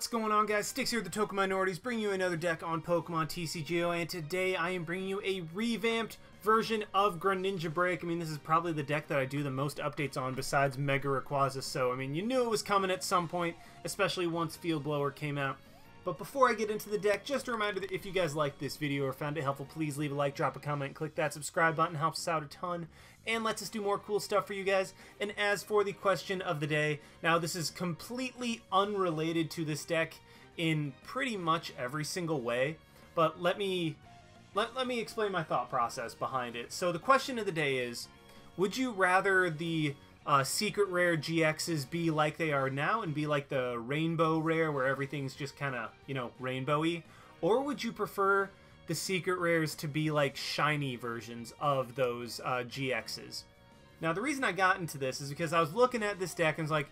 What's going on, guys? Sticks here with the Token Minorities, bringing you another deck on Pokemon TCGO, and today I am bringing you a revamped version of Greninja BREAK. I mean, this is probably the deck that I do the most updates on besides Mega Rayquaza, so I mean, you knew it was coming at some point, especially once Field Blower came out. But before I get into the deck, just a reminder that if you guys liked this video or found it helpful, please leave a like, drop a comment, click that subscribe button. It helps us out a ton and lets us do more cool stuff for you guys. And as for the question of the day, now this is completely unrelated to this deck in pretty much every single way, but let me explain my thought process behind it. So the question of the day is, would you rather the secret rare GXs be like they are now and be like the rainbow rare where everything's just kind of, you know, rainbowy? Or would you prefer the secret rares to be like shiny versions of those GXs? Now, the reason I got into this is because I was looking at this deck and was like,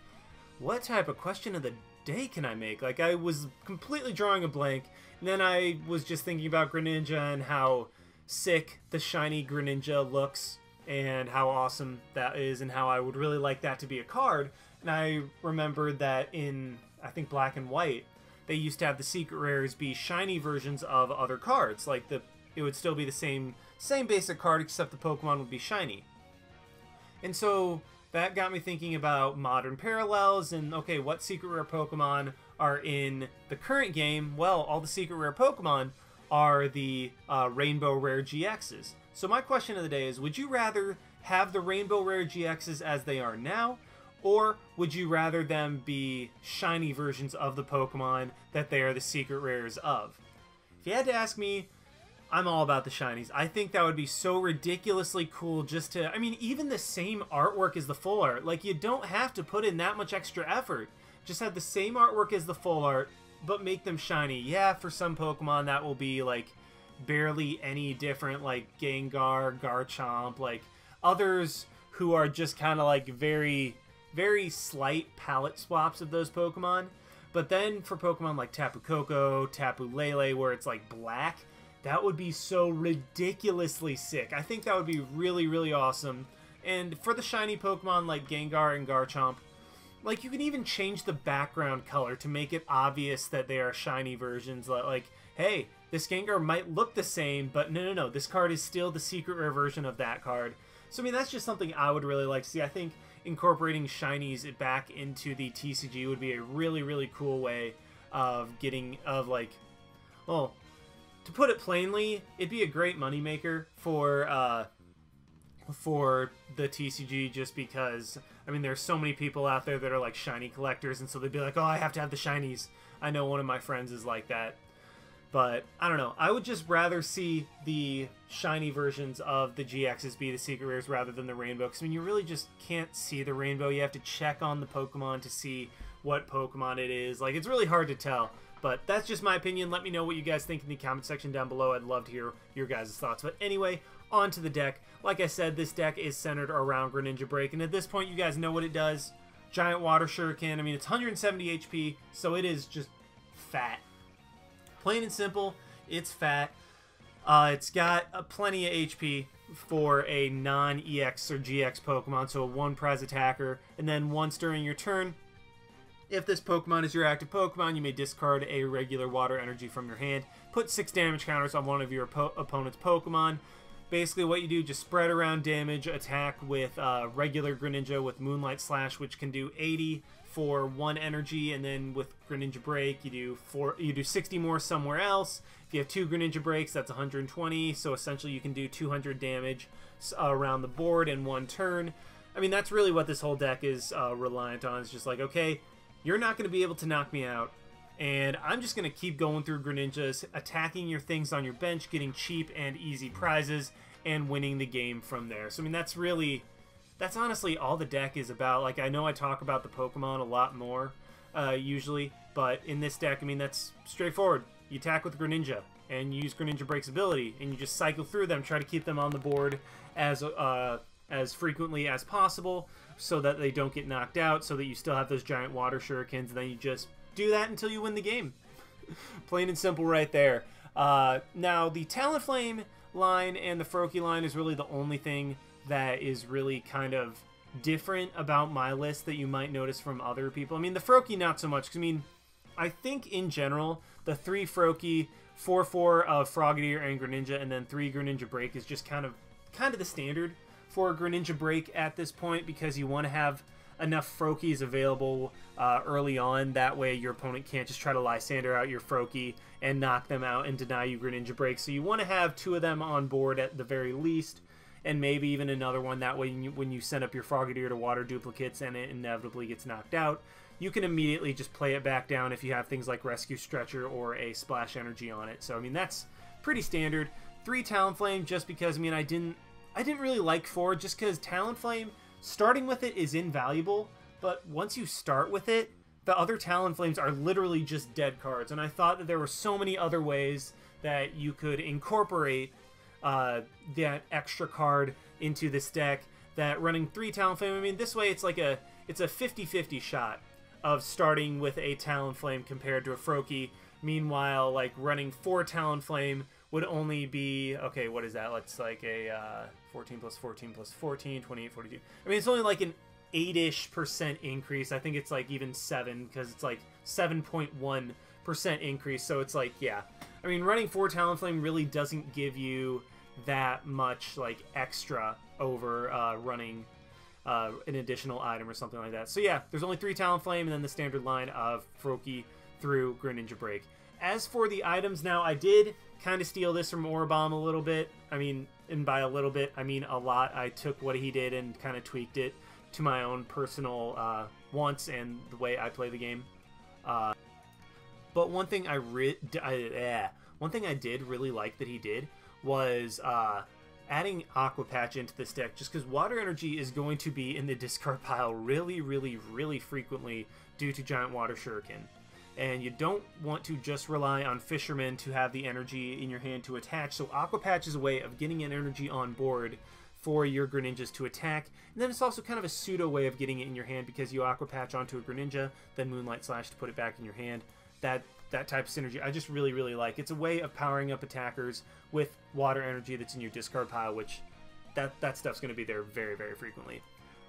what type of question of the day can I make? Like, I was completely drawing a blank, and then I was just thinking about Greninja and how sick the shiny Greninja looks and how awesome that is and how I would really like that to be a card. And I remembered that in, I think, Black and White, they used to have the secret rares be shiny versions of other cards. Like, it would still be the same basic card, except the Pokemon would be shiny. And so that got me thinking about modern parallels and, okay, what secret rare Pokemon are in the current game? Well, all the secret rare Pokemon are the Rainbow Rare GXs. So my question of the day is, would you rather have the Rainbow Rare GXs as they are now, or would you rather them be shiny versions of the Pokemon that they are the secret rares of? If you had to ask me, I'm all about the shinies. I think that would be so ridiculously cool just to, I mean, even the same artwork as the full art. Like, you don't have to put in that much extra effort. Just have the same artwork as the full art, but make them shiny. Yeah, for some Pokemon that will be, like, barely any different, like Gengar, Garchomp, like others who are just kind of like very, very slight palette swaps of those Pokemon. But then for Pokemon like Tapu Koko, Tapu Lele, where it's like black, that would be so ridiculously sick. I think that would be really, really awesome. And for the shiny Pokemon like Gengar and Garchomp, like, you can even change the background color to make it obvious that they are shiny versions. Like, hey, this Gengar might look the same, but no, this card is still the secret rare version of that card. So, I mean, that's just something I would really like to see. I think incorporating shinies back into the TCG would be a really, really cool way of getting, well, to put it plainly, it'd be a great moneymaker for the TCG, just because, I mean, there's so many people out there that are like shiny collectors, and so they'd be like, oh, I have to have the shinies. I know one of my friends is like that. But, I don't know, I would just rather see the shiny versions of the GXs be the secret rares rather than the rainbow, because, I mean, you really just can't see the rainbow. You have to check on the Pokemon to see what Pokemon it is. Like, it's really hard to tell. But that's just my opinion. Let me know what you guys think in the comment section down below. I'd love to hear your guys' thoughts. But anyway, on to the deck. Like I said, this deck is centered around Greninja BREAK, and at this point, you guys know what it does. Giant Water Shuriken. I mean, it's 170 HP, so it is just fat. Plain and simple, it's fat. It's got plenty of HP for a non-EX or GX Pokemon, so a 1 prize attacker. And then once during your turn, if this Pokemon is your active Pokemon, you may discard a regular water energy from your hand. Put 6 damage counters on one of your opponent's Pokemon. Basically what you do, just spread around damage, attack with regular Greninja with Moonlight Slash, which can do 80 for 1 energy, and then with Greninja BREAK, you do 60 more somewhere else. If you have 2 Greninja BREAKs, that's 120, so essentially you can do 200 damage around the board in 1 turn. I mean, that's really what this whole deck is reliant on. It's just like, okay, you're not going to be able to knock me out, and I'm just going to keep going through Greninjas, attacking your things on your bench, getting cheap and easy prizes, and winning the game from there. So, I mean, that's honestly all the deck is about. Like, I know I talk about the Pokemon a lot more, usually, but in this deck, I mean, that's straightforward. You attack with Greninja, and you use Greninja BREAK's ability, and you just cycle through them, try to keep them on the board as frequently as possible, so that they don't get knocked out, so that you still have those giant water shurikens, and then you just do that until you win the game. Plain and simple right there. Now, the Talonflame line and the Froakie line is really the only thing that is really kind of different about my list that you might notice from other people. I mean, the Froakie not so much, because, I mean, I think in general, the 3 Froakie, 4 of Frogadier and Greninja, and then 3 Greninja Break is just kind of the standard for Greninja Break at this point, because you want to have enough Froakies available early on. That way your opponent can't just try to Lysandre out your Froakie and knock them out and deny you Greninja Break. So you want to have 2 of them on board at the very least, and maybe even another one. That way when you send up your Frogadier to water duplicates and it inevitably gets knocked out, you can immediately just play it back down if you have things like Rescue Stretcher or a Splash Energy on it. So I mean, that's pretty standard. 3 Talonflame, just because I mean I didn't really like 4, just because Talonflame, starting with it is invaluable, but once you start with it, the other Talonflames are literally just dead cards, and I thought that there were so many other ways that you could incorporate that extra card into this deck, that running 3 Talonflame, I mean, this way it's like it's a 50-50 shot of starting with a Talonflame compared to a Froakie. Meanwhile, like running 4 Talonflame would only be, okay, what is that? Let's like a 14 plus 14 plus 14, 28, 42. I mean, it's only like an 8-ish% increase. I think it's like even 7, because it's like 7.1% increase. So it's like, yeah. I mean, running 4 Talonflame really doesn't give you that much like extra over running an additional item or something like that. So yeah, there's only 3 Talonflame and then the standard line of Froakie through Greninja Break. As for the items now, I did kind of steal this from Orobomb a little bit. I mean, and by a little bit, I mean a lot. I took what he did and kind of tweaked it to my own personal wants and the way I play the game. But one thing one thing I did really like that he did was adding Aqua Patch into this deck, just because Water Energy is going to be in the discard pile really, really, really frequently due to Giant Water Shuriken. And you don't want to just rely on Fisherman to have the energy in your hand to attach, so Aqua Patch is a way of getting an energy on board for your Greninjas to attack. And then it's also kind of a pseudo way of getting it in your hand, because you Aqua Patch onto a Greninja, then Moonlight Slash to put it back in your hand. That type of synergy I just really, really like. It's a way of powering up attackers with water energy that's in your discard pile, which that stuff's going to be there very, very frequently.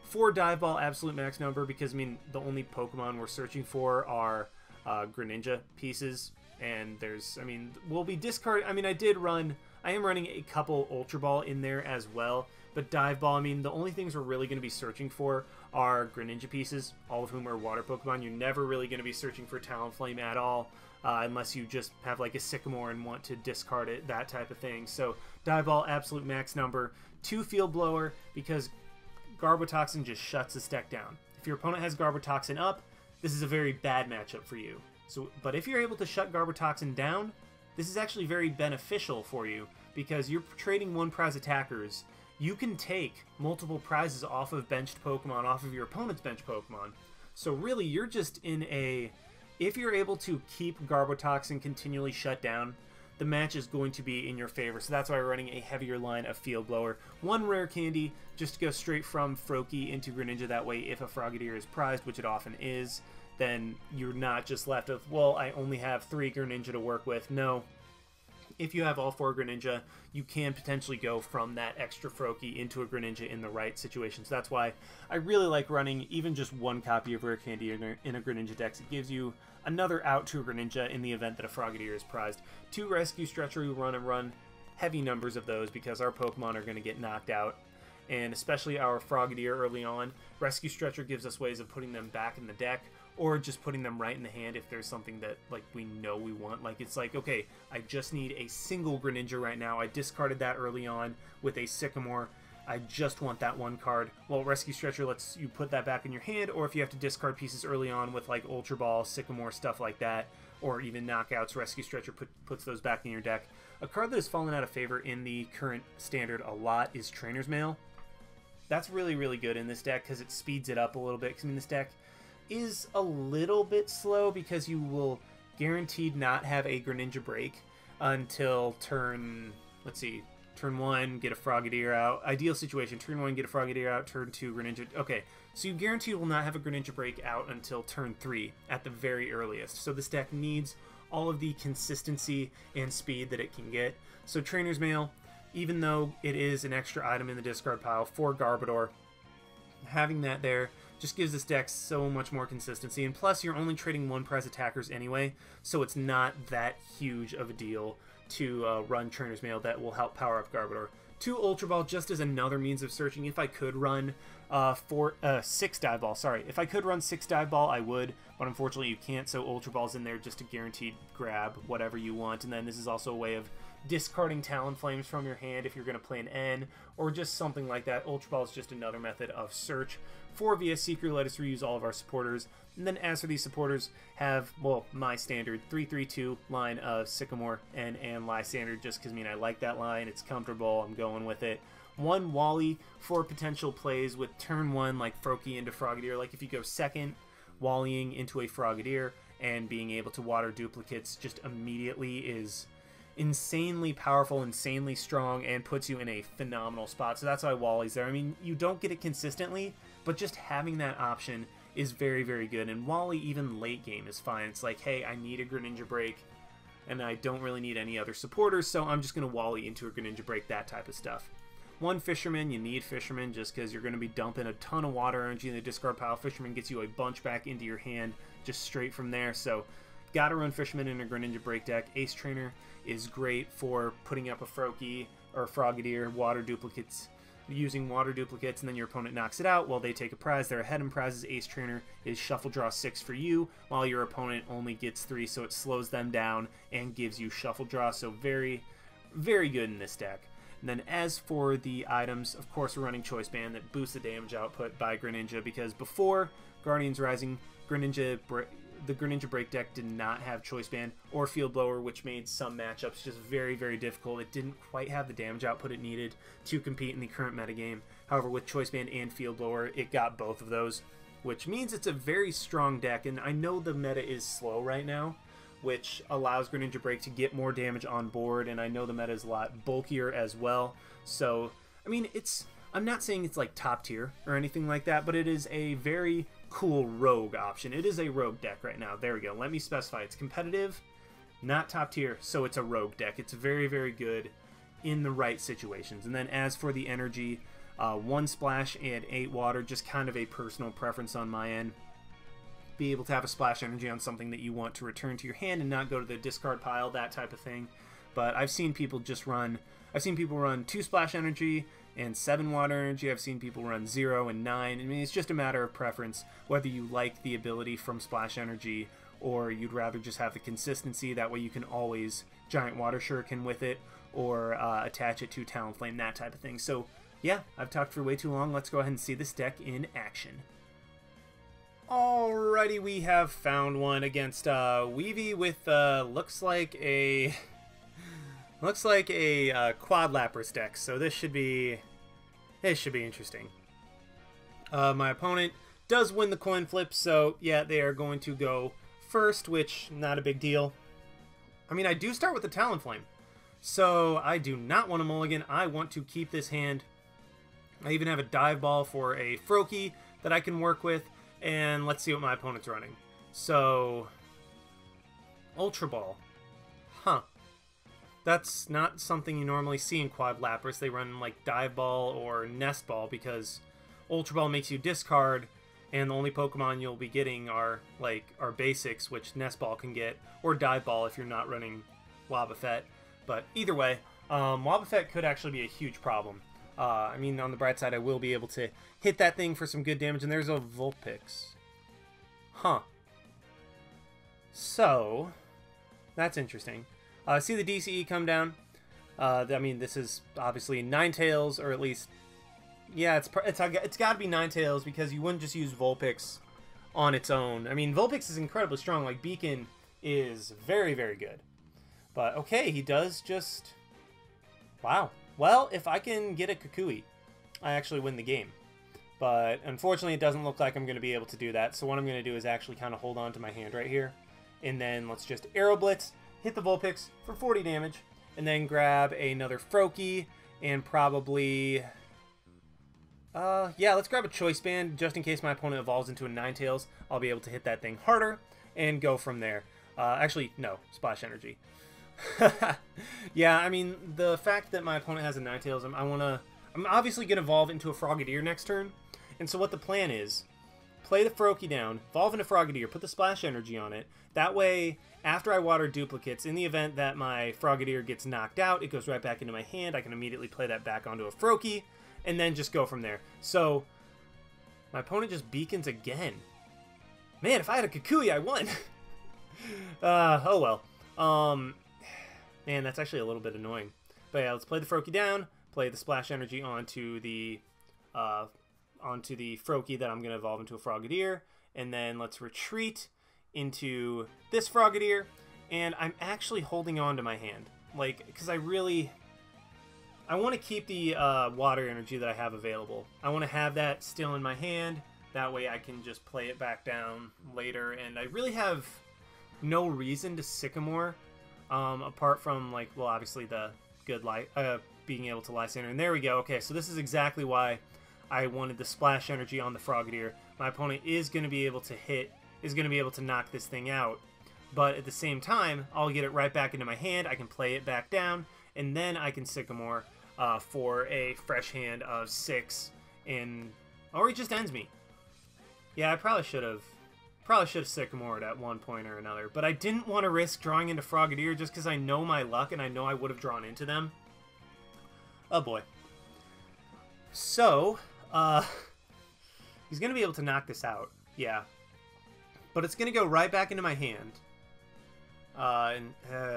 4 Dive Ball absolute max number, because I mean the only Pokemon we're searching for are Greninja pieces, and there's, I mean, we'll be discarding. I mean, I am running a couple Ultra Ball in there as well, but Dive Ball, I mean, the only things we're really going to be searching for are Greninja pieces, all of whom are water Pokemon. You're never really going to be searching for Talonflame at all, unless you just have like a Sycamore and want to discard it, that type of thing. So Dive Ball absolute max number. 2 Field Blower, because Garbotoxin just shuts this deck down. If your opponent has Garbotoxin up, this is a very bad matchup for you. So, but if you're able to shut Garbotoxin down, this is actually very beneficial for you, because you're trading 1 prize attackers. You can take multiple prizes off of benched Pokemon, off of your opponent's benched Pokemon. So really, you're just in a... If you're able to keep Garbotoxin continually shut down, the match is going to be in your favor. So that's why we're running a heavier line of Field Blower. 1 Rare Candy, just to go straight from Froakie into Greninja. That way, if a Frogadier is prized, which it often is, then you're not just left with, well, I only have 3 Greninja to work with. No. If you have all 4 Greninja, you can potentially go from that extra Froakie into a Greninja in the right situation. So that's why I really like running even just 1 copy of Rare Candy in a Greninja deck. It gives you another out to a Greninja in the event that a Frogadier is prized. 2 Rescue Stretcher, we run heavy numbers of those, because our Pokemon are going to get knocked out. And especially our Frogadier early on, Rescue Stretcher gives us ways of putting them back in the deck, or just putting them right in the hand if there's something that like we know we want. Like, it's like, okay, I just need a single Greninja right now. I discarded that early on with a Sycamore. I just want that 1 card. Well, Rescue Stretcher lets you put that back in your hand, or if you have to discard pieces early on with like Ultra Ball, Sycamore, stuff like that, or even knockouts, Rescue Stretcher puts those back in your deck. A card that has fallen out of favor in the current standard a lot is Trainers Mail. That's really, really good in this deck, because it speeds it up a little bit. Because I mean, this deck is a little bit slow, because you will guaranteed not have a Greninja Break until turn, let's see, turn 1, get a Frogadier out. Ideal situation, turn 1, get a Frogadier out, turn 2, Greninja. Okay, so you guaranteed will not have a Greninja Break out until turn 3 at the very earliest. So this deck needs all of the consistency and speed that it can get. So Trainer's Mail, even though it is an extra item in the discard pile for Garbodor, having that there just gives this deck so much more consistency. And plus, you're only trading 1 prize attackers anyway, so it's not that huge of a deal to run Trainer's Mail that will help power up Garbodor. 2 Ultra Ball just as another means of searching. If I could run 6 Dive Ball, sorry. If I could run 6 Dive Ball, I would, but unfortunately you can't, so Ultra Ball's in there just to guaranteed grab whatever you want. And then this is also a way of discarding Talonflames from your hand if you're going to play an N, or just something like that. Ultra Ball is just another method of search. 4 via Seeker let us reuse all of our supporters. And then as for these supporters, have, well, my standard 3-3-2 line of Sycamore and Lysandre, just because, I mean, I like that line. It's comfortable. I'm going with it. 1 Wally for potential plays with turn 1, like Froakie into Frogadier. Like if you go second, Wallying into a Frogadier and being able to water duplicates just immediately is insanely powerful, insanely strong, and puts you in a phenomenal spot. So that's why Wally's there. I mean, you don't get it consistently, but just having that option is very, very good. And Wally, even late game, is fine. It's like, hey, I need a Greninja Break, and I don't really need any other supporters, so I'm just going to Wally into a Greninja Break, that type of stuff. 1 Fisherman, you need Fisherman just because you're going to be dumping a ton of water energy in the discard pile. Fisherman gets you a bunch back into your hand just straight from there, so gotta run Fisherman in a Greninja Break deck. Ace Trainer is great for putting up a Froakie or Frogadier, water duplicates, using water duplicates, and then your opponent knocks it out. Well, they take a prize. They're ahead in prizes. Ace Trainer is shuffle draw 6 for you, while your opponent only gets 3, so it slows them down and gives you shuffle draw. So very, very good in this deck. And then as for the items, of course, we're running Choice Band that boosts the damage output by Greninja, because before Guardians Rising, the Greninja Break deck did not have Choice Band or Field Blower, which made some matchups just very, very difficult. It didn't quite have the damage output it needed to compete in the current metagame. However, with Choice Band and Field Blower, it got both of those, which means it's a very strong deck. And I know the meta is slow right now, which allows Greninja Break to get more damage on board, and I know the meta is a lot bulkier as well. So, I mean, I'm not saying it's like top tier or anything like that, but it is a very cool rogue option. It is a rogue deck right now. There we go. Let me specify. It's competitive, not top tier, so it's a rogue deck. It's very, very good in the right situations. And then as for the energy, 1 Splash and 8 Water, just kind of a personal preference on my end. Be able to have a Splash Energy on something that you want to return to your hand and not go to the discard pile, that type of thing. But I've seen people run 2 Splash Energy and 7 Water Energy. I've seen people run 0 and 9. I mean, it's just a matter of preference, whether you like the ability from Splash Energy or you'd rather just have the consistency. That way you can always Giant Water Shuriken with it, or attach it to Talonflame, that type of thing. So yeah, I've talked for way too long. Let's go ahead and see this deck in action. Alrighty, we have found one against Weavy with looks like a quad Lapras deck. So this should be interesting. My opponent does win the coin flip, so yeah, they are going to go first, which not a big deal. I mean, I do start with the Talonflame, so I do not want a mulligan. I want to keep this hand. I even have a Dive Ball for a Froakie that I can work with. And let's see what my opponent's running. So, Ultra Ball. Huh. That's not something you normally see in Quad Lapras. They run like Dive Ball or Nest Ball, because Ultra Ball makes you discard, and the only Pokemon you'll be getting are basics, which Nest Ball can get, or Dive Ball if you're not running Wobbuffet. But either way, Wobbuffet could actually be a huge problem. I mean, on the bright side, I will be able to hit that thing for some good damage, and there's a Vulpix. Huh. So, that's interesting. See the DCE come down? I mean, this is obviously Ninetales, or at least, yeah, it's got to be Ninetales, because you wouldn't just use Vulpix on its own. I mean, Vulpix is incredibly strong. Like, Beacon is very, very good. But, okay, he does just... Wow. Well, if I can get a Kukui, I actually win the game. But unfortunately, it doesn't look like I'm going to be able to do that. So what I'm going to do is actually kind of hold on to my hand right here. And then let's just Arrow Blitz, hit the Vulpix for 40 damage. And then grab another Froakie and probably... yeah, let's grab a Choice Band just in case my opponent evolves into a Ninetales. I'll be able to hit that thing harder and go from there. Actually, no, Splash Energy. Yeah, I mean, the fact that my opponent has a Ninetales, I'm obviously going to evolve into a Frogadier next turn. And so what the plan is play the Froakie down, evolve into Frogadier, put the Splash Energy on it. That way, after I water duplicates, in the event that my Frogadier gets knocked out, it goes right back into my hand. I can immediately play that back onto a Froakie, and then just go from there. So, my opponent just beacons again. Man, if I had a Kukui, I won. Oh well. Man, that's actually a little bit annoying. But yeah, let's play the Froakie down, play the Splash Energy onto the Froakie that I'm going to evolve into a Frogadier, and then let's retreat into this Frogadier, and I'm actually holding on to my hand, like, because I want to keep the water energy that I have available. I want to have that still in my hand, that way I can just play it back down later, and I really have no reason to Sycamore, apart from, like, well, obviously the good being able to Lysandre, and there we go. Okay, so this is exactly why I wanted the Splash Energy on the Frogadier. My opponent is going to be able to knock this thing out, but at the same time, I'll get it right back into my hand. I can play it back down, and then I can Sycamore for a fresh hand of 6, or he just ends me. Yeah, I probably should have Sycamored at one point or another, but I didn't want to risk drawing into Frogadier just because I know my luck and I know I would have drawn into them. Oh boy. So, he's going to be able to knock this out. Yeah. But it's going to go right back into my hand.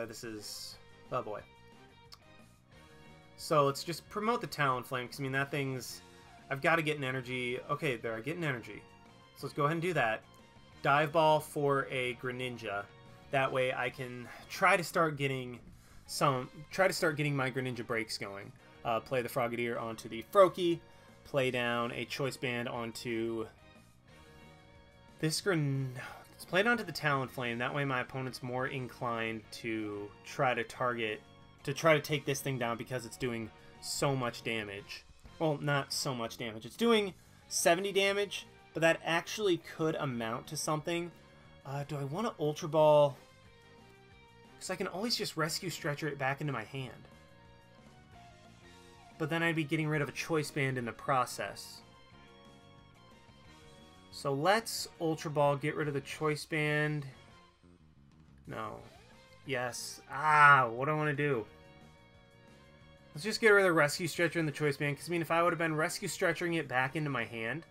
This is... oh boy. So let's just promote the Talonflame, because I mean, that thing's... I've got to get an energy. Okay, there, I get an energy. So let's go ahead and do that. Dive Ball for a Greninja. That way I can try to start getting my Greninja breaks going. Play the Frogadier onto the Froakie. Play down a Choice Band onto this let's play it onto the Talonflame. That way my opponent's more inclined to try to take this thing down because it's doing so much damage. Well, not so much damage. It's doing 70 damage, but that actually could amount to something. Do I want to Ultra Ball? Because I can always just Rescue Stretcher it back into my hand. But then I'd be getting rid of a Choice Band in the process. So let's Ultra Ball, get rid of the Choice Band. No. Yes. What do I want to do? Let's just get rid of the Rescue Stretcher and the Choice Band, because I mean, if I would have been Rescue Stretchering it back into my hand,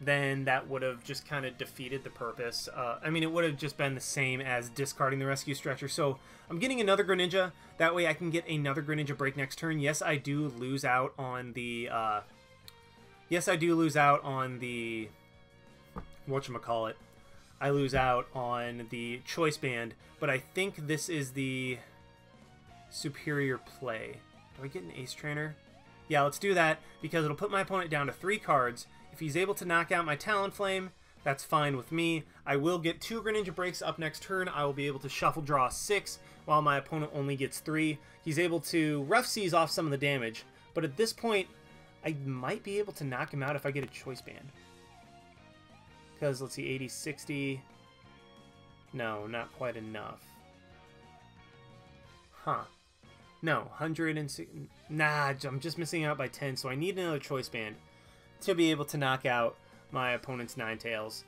then that would have just kind of defeated the purpose. I mean, it would have just been the same as discarding the Rescue Stretcher. So I'm getting another Greninja. That way I can get another Greninja break next turn. Yes, I do lose out on the... whatchamacallit. I lose out on the Choice Band, but I think this is the superior play. Do I get an Ace Trainer? Yeah, let's do that, because it'll put my opponent down to 3 cards. If he's able to knock out my Talonflame, that's fine with me. I will get 2 Greninja breaks up next turn. I will be able to shuffle draw 6, while my opponent only gets 3. He's able to Rough Seize off some of the damage, but at this point, I might be able to knock him out if I get a Choice Band. Because, let's see, 80, 60... No, not quite enough. Huh. No, 106... Nah, I'm just missing out by 10, so I need another Choice Band to be able to knock out my opponent's Ninetales.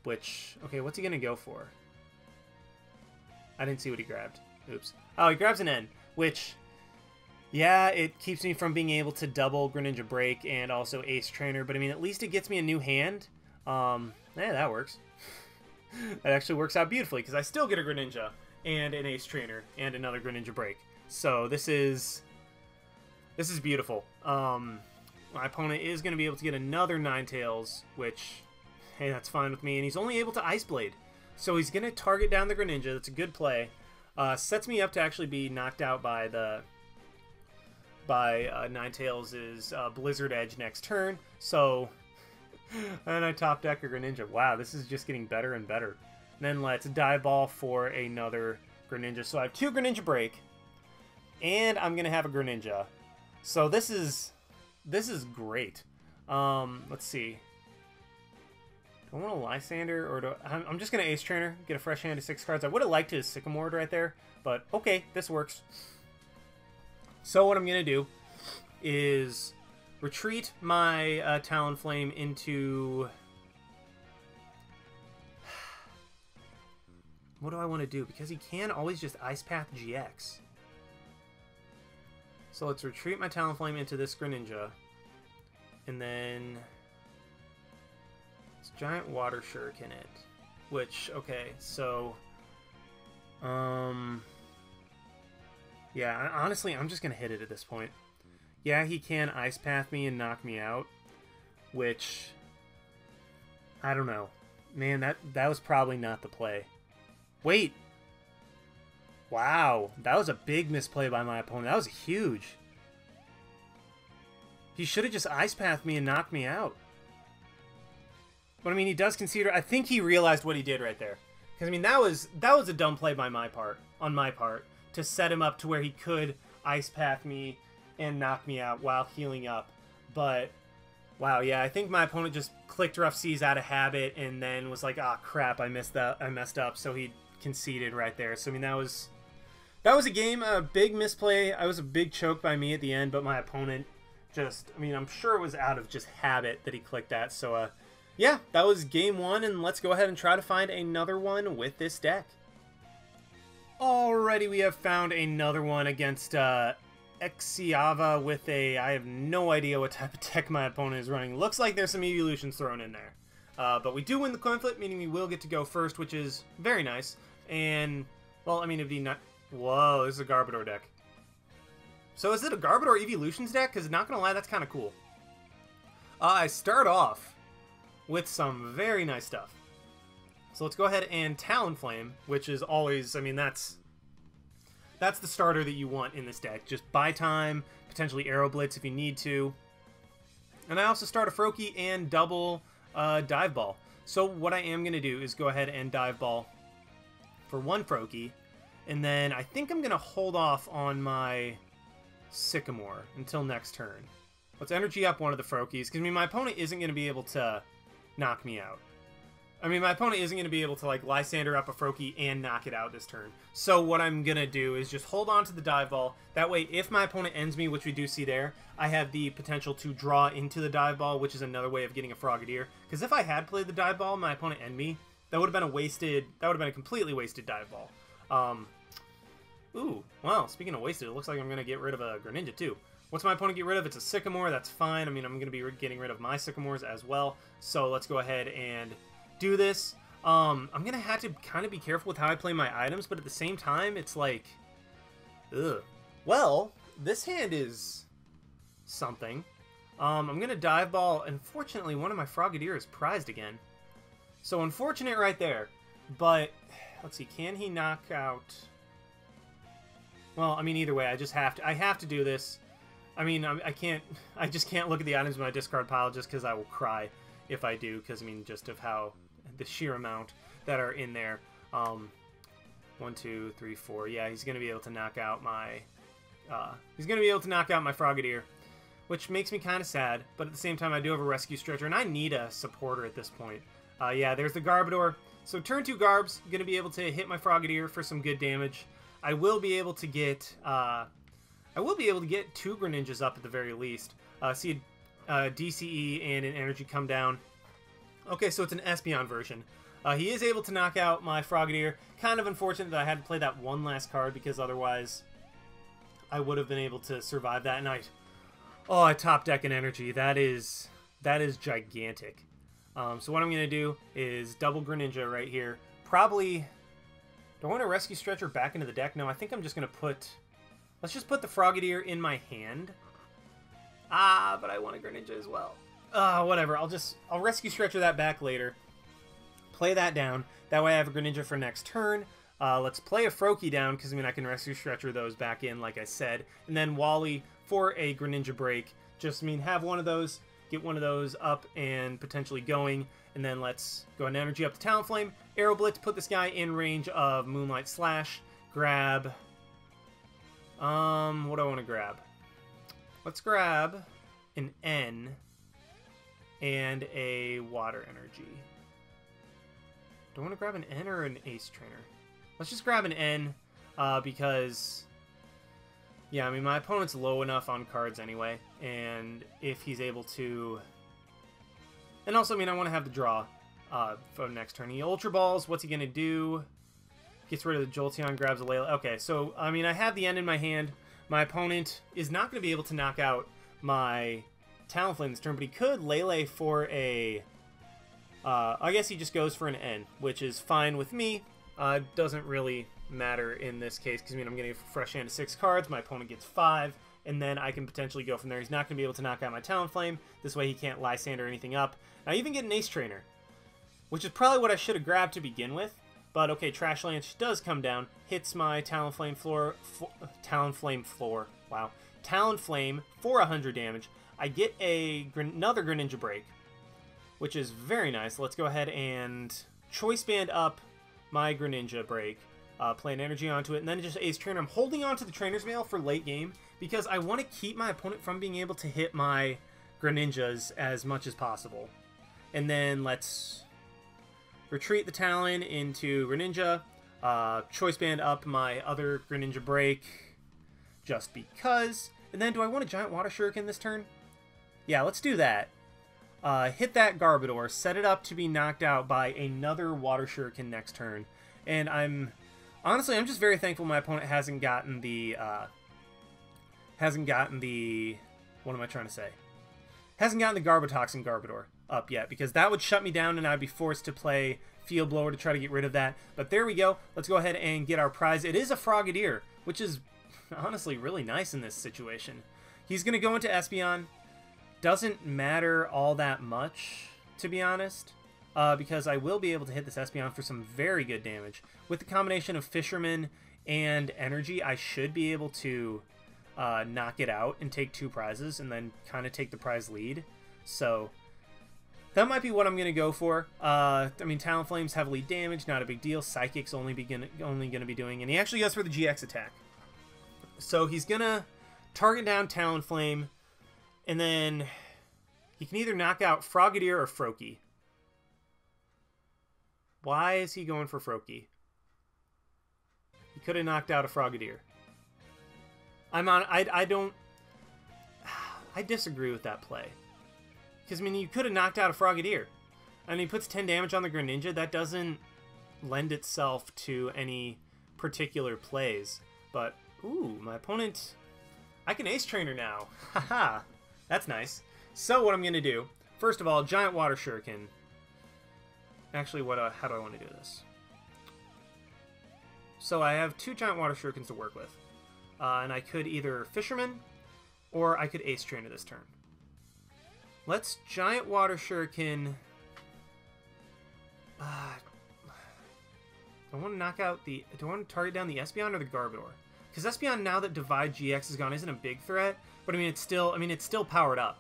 Which... Okay, what's he going to go for? I didn't see what he grabbed. Oops. Oh, he grabs an N, which... Yeah, it keeps me from being able to double Greninja Break and also Ace Trainer, but I mean, at least it gets me a new hand. Yeah, that works. That actually works out beautifully, because I still get a Greninja and an Ace Trainer and another Greninja Break. So this is beautiful. My opponent is going to be able to get another Ninetales, which, hey, that's fine with me. And he's only able to Ice Blade. So he's going to target down the Greninja. That's a good play. Sets me up to actually be knocked out by Ninetales' Blizzard Edge next turn. So, and I top deck a Greninja. Wow, this is just getting better and better. And then let's Dive Ball for another Greninja. So I have 2 Greninja Break, and I'm going to have a Greninja. So this is great. Let's see. Do I want a Lysandre, or I'm just going to Ace Trainer, get a fresh hand of 6 cards. I would have liked to Sycamore right there, but okay, this works. So what I'm going to do is retreat my Talonflame into... What do I want to do? Because he can always just Ice Path GX. So let's retreat my Talonflame into this Greninja. And then... it's Giant Water Shuriken it. Which, okay, so... yeah, honestly, I'm just going to hit it at this point. Yeah, he can Ice Path me and knock me out. Which... I don't know. Man, that was probably not the play. Wait! Wow, that was a big misplay by my opponent. That was huge. He should have just Ice Pathed me and knocked me out. But I mean, he does consider. I think he realized what he did right there. Because I mean, that was a dumb play by my part, on my part, to set him up to where he could Ice Path me and knock me out while healing up. But wow, yeah, I think my opponent just clicked Rough Seas out of habit and then was like, "Ah, crap, I messed up." So he conceded right there. So I mean, that was a game, a big misplay. I was a big choke by me at the end, but my opponent just, I mean, I'm sure it was out of just habit that he clicked that. So yeah, that was game one, and let's go ahead and try to find another one with this deck. Alrighty, we have found another one against Exiava with a, I have no idea what type of deck my opponent is running. Looks like there's some evolutions thrown in there. But we do win the coin flip, meaning we will get to go first, which is very nice. And, well, I mean, it'd be not... Whoa, this is a Garbodor deck. So is it a Garbodor Evolutions deck? Because not going to lie, that's kind of cool. I start off with some very nice stuff. So let's go ahead and Talonflame, which is always, I mean, that's the starter that you want in this deck. Just buy time, potentially Aero Blitz if you need to. And I also start a Froakie and double Dive Ball. So what I am going to do is go ahead and Dive Ball for one Froakie. And then I think I'm going to hold off on my Sycamore until next turn. Let's energy up one of the Froakies, because I mean, my opponent isn't going to be able to knock me out. I mean, my opponent isn't going to be able to, like, Lysandre up a Froakie and knock it out this turn. So what I'm going to do is just hold on to the Dive Ball. That way, if my opponent ends me, which we do see there, I have the potential to draw into the Dive Ball, which is another way of getting a Frogadier. Because if I had played the Dive Ball and my opponent ended me, that would have been a wasted, that would have been a completely wasted Dive Ball. Ooh, well, speaking of wasted, it looks like I'm going to get rid of a Greninja too. What's my opponent get rid of? It's a Sycamore, that's fine. I mean, I'm going to be getting rid of my Sycamores as well. So let's go ahead and do this. I'm going to have to kind of be careful with how I play my items, but at the same time, it's like, ugh. Well, this hand is something. I'm going to Dive Ball. Unfortunately, one of my Frogadier is prized again. So unfortunate right there. But, let's see, can he knock out... Well, I mean, either way, I have to do this. I mean, I just can't look at the items in my discard pile just because I will cry if I do, because, I mean, just of how, the sheer amount that are in there. 1, 2, 3, 4. Yeah, he's going to be able to knock out my, Frogadier, which makes me kind of sad, but at the same time, I do have a Rescue Stretcher, and I need a supporter at this point. Yeah, there's the Garbodor. So turn 2 Garbs, going to be able to hit my Frogadier for some good damage. I will be able to get 2 Greninjas up at the very least. See a DCE and an Energy come down. Okay, so it's an Espeon version. He is able to knock out my Frogadier. Kind of unfortunate that I had to play that one last card, because otherwise I would have been able to survive that night. Oh, I top deck an Energy. That is gigantic. So what I'm going to do is double Greninja right here. Probably... Do I want to Rescue Stretcher back into the deck? No, I think I'm just going to put... Let's just put the Frogadier in my hand. Ah, but I want a Greninja as well. Whatever. I'll Rescue Stretcher that back later. Play that down. That way I have a Greninja for next turn. Let's play a Froakie down, because I mean I can Rescue Stretcher those back in, like I said. And then Wally for a Greninja break. Just, I mean, have one of those, get one of those up and potentially going. And then let's go and energy up the Talonflame. Aero Blitz, put this guy in range of Moonlight Slash. Grab... what do I want to grab? Let's grab an N and a Water Energy. Do I want to grab an N or an Ace Trainer? Let's just grab an N, because... Yeah, I mean, my opponent's low enough on cards anyway, and if he's able to... And also, I mean, I want to have the draw for next turn. He Ultra Balls. What's he going to do? Gets rid of the Jolteon, grabs a Lele. Okay, so, I mean, I have the end in my hand. My opponent is not going to be able to knock out my Talonflame this turn, but he could Lele for a... I guess he just goes for an N, which is fine with me. Doesn't really matter in this case, because I mean, I'm getting a fresh hand of 6 cards. My opponent gets 5, and then I can potentially go from there. He's not going to be able to knock out my Talonflame. This way he can't Lysandre anything up. I even get an Ace Trainer, which is probably what I should have grabbed to begin with. But okay, Trash Lance does come down, hits my Talonflame floor, wow, Talonflame for 100 damage. I get another Greninja Break, which is very nice. Let's go ahead and Choice Band up my Greninja Break, play an energy onto it, and then just Ace Trainer. I'm holding on to the Trainer's Mail for late game because I want to keep my opponent from being able to hit my Greninjas as much as possible. And then let's retreat the Talon into Greninja, Choice Band up my other Greninja Break, just because. And then, do I want a Giant Water Shuriken this turn? Yeah, let's do that. Hit that Garbodor, set it up to be knocked out by another Water Shuriken next turn. And honestly, I'm just very thankful my opponent hasn't gotten the, what am I trying to say? Hasn't gotten the Garbotoxin Garbodor up yet, because that would shut me down and I'd be forced to play Field Blower to try to get rid of that. But there we go. Let's go ahead and get our prize. It is a Frogadier, which is honestly really nice in this situation. He's going to go into Espeon. Doesn't matter all that much, to be honest, because I will be able to hit this Espeon for some very good damage. With the combination of Fisherman and Energy, I should be able to knock it out and take 2 prizes and then kind of take the prize lead. So that might be what I'm going to go for. I mean, Talonflame's heavily damaged, not a big deal. Psychic's only going to be doing, and he actually goes for the GX attack. So he's going to target down Talonflame, and then he can either knock out Frogadier or Froakie. Why is he going for Froakie? He could have knocked out a Frogadier. I disagree with that play. Because, I mean, you could have knocked out a Frogadier. And he puts 10 damage on the Greninja. That doesn't lend itself to any particular plays. But, ooh, my opponent... I can Ace Trainer now. Haha. That's nice. So what I'm going to do, first of all, Giant Water Shuriken. Actually, how do I want to do this? So I have 2 Giant Water Shurikens to work with. And I could either Fisherman, or I could Ace Trainer this turn. Let's Giant Water Shuriken. Do I want to knock out the... Do I want to target down the Espeon or the Garbodor? Because Espeon, now that Divide GX is gone, isn't a big threat. But I mean, it's still powered up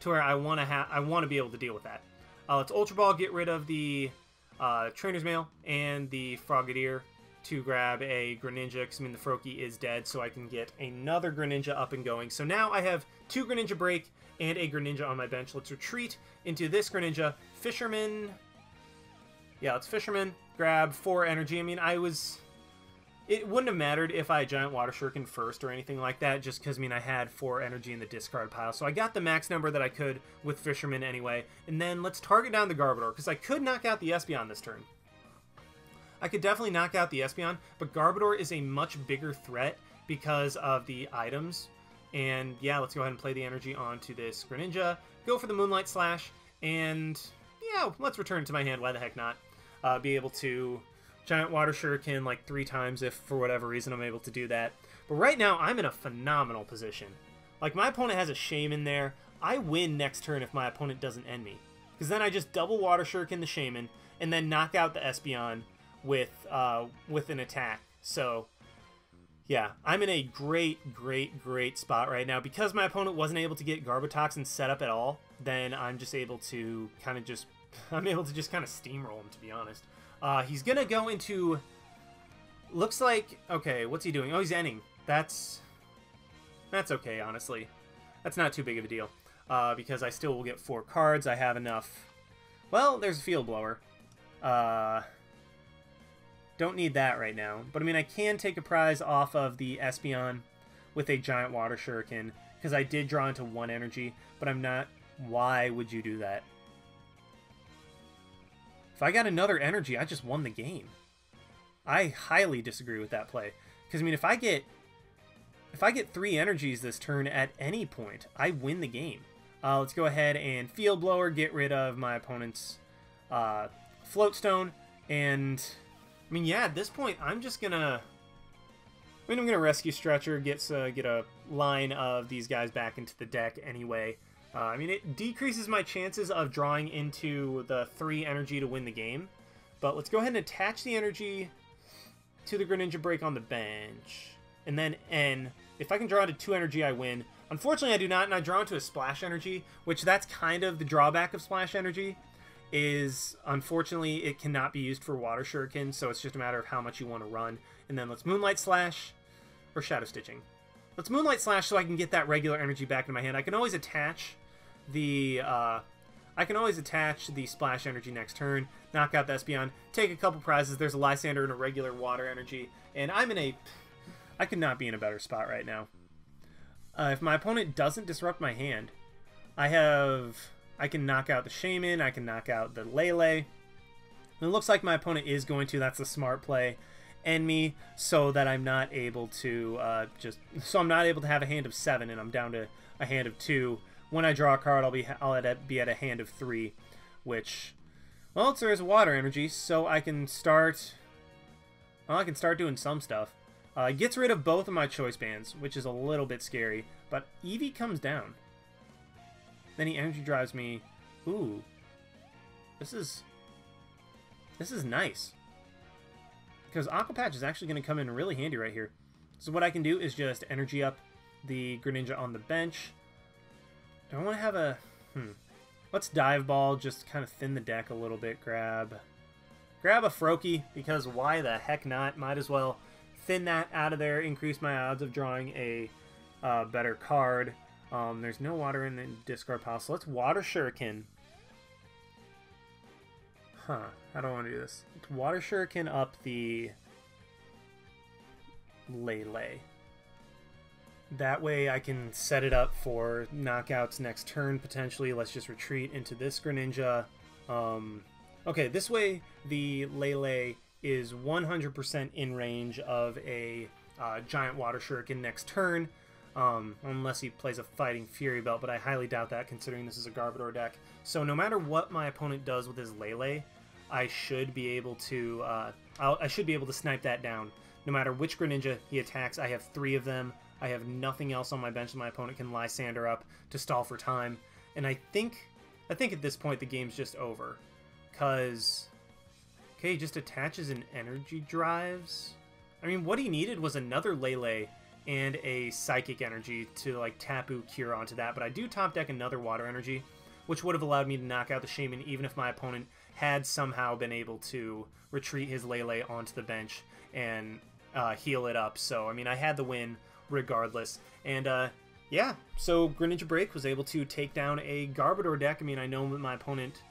to where I want to be able to deal with that. Let's Ultra Ball, get rid of the Trainer's Mail and the Frogadier to grab a Greninja, because I mean the Froakie is dead, so I can get another Greninja up and going. So now I have 2 Greninja Break and a Greninja on my bench. Let's retreat into this Greninja. Fisherman. Yeah, let's Fisherman. Grab 4 energy. I mean, it wouldn't have mattered if I Giant Water Shuriken first or anything like that, just because, I mean, I had 4 energy in the discard pile. So I got the max number that I could with Fisherman anyway. And then let's target down the Garbodor, because I could knock out the Espeon this turn. I could definitely knock out the Espeon, but Garbodor is a much bigger threat because of the items. And yeah, let's go ahead and play the energy onto this Greninja. Go for the Moonlight Slash, and yeah, let's return it to my hand. Why the heck not? Be able to Giant Water Shuriken like 3 times if for whatever reason I'm able to do that. But right now, I'm in a phenomenal position. Like, my opponent has a Shaman there. I win next turn if my opponent doesn't end me. Because then I just double Water Shuriken the Shaman, and then knock out the Espeon with an attack. So yeah, I'm in a great spot right now. Because my opponent wasn't able to get Garbotoxin set up at all, then I'm just able to kind of just steamroll him, to be honest. He's gonna go into, looks like, okay, what's he doing? Oh, he's ending. That's okay, honestly. That's not too big of a deal, because I still will get 4 cards. I have enough. Well, there's a Field Blower. Don't need that right now. But, I mean, I can take a prize off of the Espeon with a Giant Water Shuriken, because I did draw into 1 energy, but I'm not... Why would you do that? If I got another energy, I just won the game. I highly disagree with that play. Because, I mean, if I get 3 energies this turn at any point, I win the game. Let's go ahead and Field Blower, get rid of my opponent's Float Stone. And, I mean, yeah, at this point, I'm just going to... I'm going to Rescue Stretcher, get a line of these guys back into the deck anyway. I mean, it decreases my chances of drawing into the 3 energy to win the game. But let's go ahead and attach the energy to the Greninja Break on the bench. And then N. If I can draw into 2 energy, I win. Unfortunately, I do not, and I draw into a Splash Energy, which that's kind of the drawback of Splash Energy, is unfortunately it cannot be used for Water Shuriken, so it's just a matter of how much you want to run. And then let's Moonlight Slash, or Shadow Stitching. Let's Moonlight Slash so I can get that regular energy back in my hand. I can always attach the Splash Energy next turn, knock out the Espeon, take a couple prizes. There's a Lysandre and a regular Water Energy, and I could not be in a better spot right now. If my opponent doesn't disrupt my hand, I can knock out the Shaman, I can knock out the Lele. And it looks like my opponent is going to. That's a smart play. End me so that I'm not able to I'm not able to have a hand of 7, and I'm down to a hand of 2. When I draw a card, I'll be at a hand of 3, which, well, there is Water Energy, so I can start. Well, I can start doing some stuff. It gets rid of both of my Choice Bands, which is a little bit scary, but Eevee comes down. Then he energy drives me. Ooh, this is nice. Because Aqua Patch is actually going to come in really handy right here. So what I can do is just energy up the Greninja on the bench. Do I want to have a... Let's Dive Ball, just kind of thin the deck a little bit. Grab a Froakie, because why the heck not? Might as well thin that out of there, increase my odds of drawing a better card. There's no water in the discard pile, so let's Water Shuriken. How do I want to do this? Let's Water Shuriken up the Lele. That way I can set it up for knockouts next turn, potentially. Let's just retreat into this Greninja. Okay, this way the Lele is 100% in range of a Giant Water Shuriken next turn, unless he plays a Fighting Fury Belt, but I highly doubt that considering this is a Garbodor deck. So no matter what my opponent does with his Lele, I should be able to snipe that down. No matter which Greninja he attacks, I have 3 of them. I have nothing else on my bench that my opponent can Lysandre up to stall for time. And I think at this point the game's just over. Because, okay, he just attaches and energy drives. I mean, what he needed was another Lele and a Psychic Energy to, like, Tapu Cure onto that. But I do top deck another Water Energy, which would have allowed me to knock out the Shaman even if my opponent had somehow been able to retreat his Lele onto the bench and heal it up. So, I mean, I had the win regardless. And, yeah, so Greninja Break was able to take down a Garbodor deck. I mean, I know that my opponent...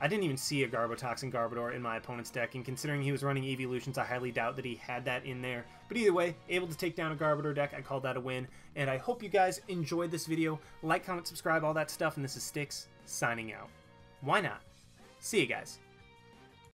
I didn't even see a Garbotoxin Garbodor in my opponent's deck, and considering he was running Evolutions, I highly doubt that he had that in there. But either way, able to take down a Garbodor deck, I called that a win. And I hope you guys enjoyed this video. Like, comment, subscribe, all that stuff, and this is Styx, signing out. Why not? See you guys.